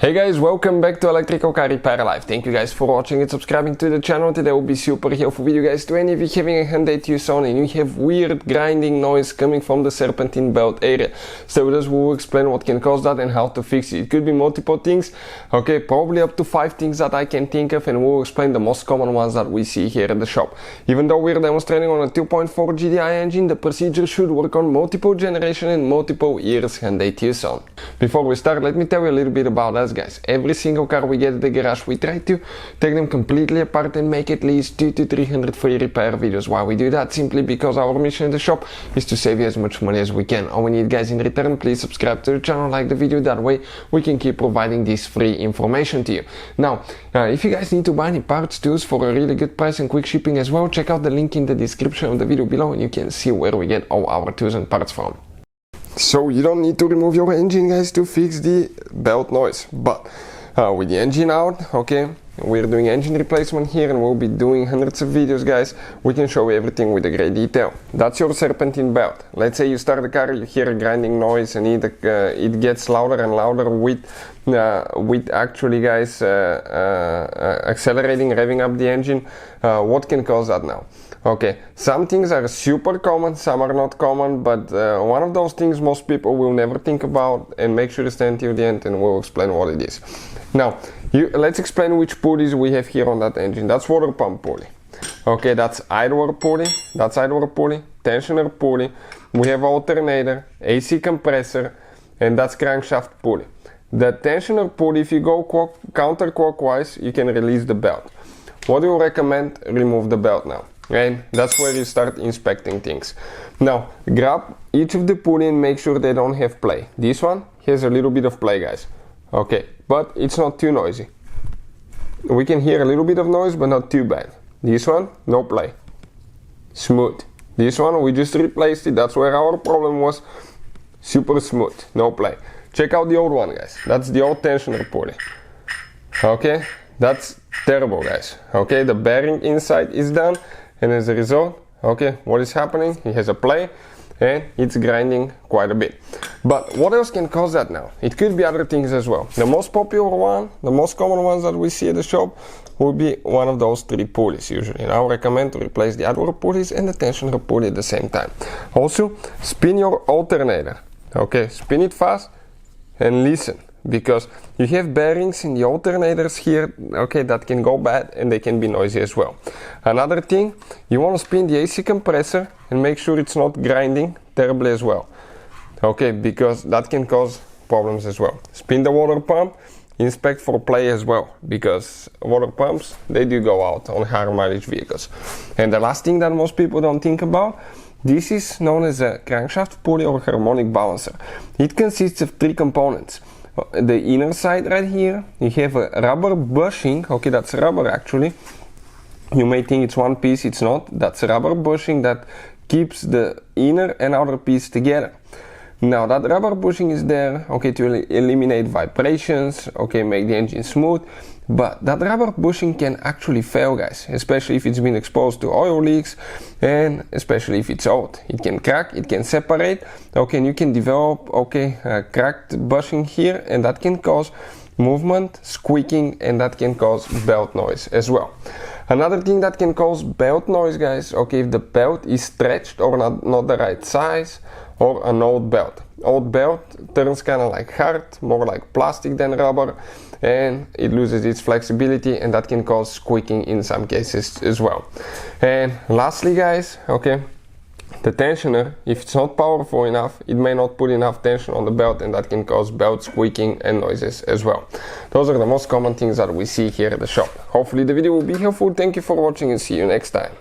Hey guys, welcome back to Electrical Car Repair Live. Thank you guys for watching and subscribing to the channel. Today will be super helpful video guys to any of you having a Hyundai Tucson and you have weird grinding noise coming from the serpentine belt area. So with us we'll explain what can cause that and how to fix it. It could be multiple things, okay, probably up to 5 things that I can think of, and we'll explain the most common ones that we see here at the shop. Even though we're demonstrating on a 2.4 GDI engine, the procedure should work on multiple generation and multiple years Hyundai Tucson. Before we start, let me tell you a little bit about us guys. Every single car we get at the garage, we try to take them completely apart and make at least 200 to 300 free repair videos. Why we do that? Simply because our mission in the shop is to save you as much money as we can. All we need guys in return, please subscribe to the channel, like the video, that way we can keep providing this free information to you. Now, if you guys need to buy any parts tools for a really good price and quick shipping as well, check out the link in the description of the video below and you can see where we get all our tools and parts from. So you don't need to remove your engine guys to fix the belt noise, but with the engine out, okay, we're doing engine replacement here and we'll be doing hundreds of videos guys. We can show you everything with a great detail. That's your serpentine belt. Let's say you start the car, you hear a grinding noise and it gets louder and louder with actually guys accelerating, revving up the engine. What can cause that now? Okay, some things are super common, some are not common, but one of those things most people will never think about, and make sure to stay until the end and we'll explain what it is. Now, let's explain which pulleys we have here on that engine. That's water pump pulley. Okay, that's idler pulley, tensioner pulley. We have alternator, AC compressor, and that's crankshaft pulley. The tensioner pulley, if you go counterclockwise, you can release the belt. What do you recommend? Remove the belt now. And that's where you start inspecting things. Now, grab each of the pulley and make sure they don't have play. This one has a little bit of play, guys. Okay, but it's not too noisy. We can hear a little bit of noise, but not too bad. This one, no play. Smooth. This one, we just replaced it. That's where our problem was. Super smooth, no play. Check out the old one, guys. That's the old tensioner pulley. Okay, that's terrible, guys. Okay, the bearing inside is done. And as a result, okay, what is happening? It has a play and it's grinding quite a bit. But what else can cause that now? It could be other things as well. The most popular one, the most common ones that we see at the shop will be one of those 3 pulleys usually. And I would recommend to replace the idler pulleys and the tensioner pulley at the same time. Also, spin your alternator. Okay, spin it fast and listen. Because you have bearings in the alternators here, okay, that can go bad and they can be noisy as well. Another thing, you want to spin the AC compressor and make sure it's not grinding terribly as well. Okay, because that can cause problems as well. Spin the water pump, inspect for play as well, because water pumps, they do go out on higher mileage vehicles. And the last thing that most people don't think about, this is known as a crankshaft pulley or harmonic balancer. It consists of 3 components. The inner side right here, you have a rubber bushing, okay, that's rubber actually. You may think it's one piece, it's not. That's a rubber bushing that keeps the inner and outer piece together. Now that rubber bushing is there, okay, to eliminate vibrations, okay, make the engine smooth. But that rubber bushing can actually fail, guys, especially if it's been exposed to oil leaks and especially if it's old. It can crack, it can separate, okay, and you can develop, okay, cracked bushing here, and that can cause movement, squeaking, and that can cause belt noise as well. Another thing that can cause belt noise, guys, okay, if the belt is stretched or not the right size, or an old belt. Old belt turns kind of like hard, more like plastic than rubber, and it loses its flexibility, and that can cause squeaking in some cases as well. And lastly, guys, okay, the tensioner, if it's not powerful enough, it may not put enough tension on the belt, and that can cause belt squeaking and noises as well. Those are the most common things that we see here at the shop. Hopefully the video will be helpful. Thank you for watching and see you next time.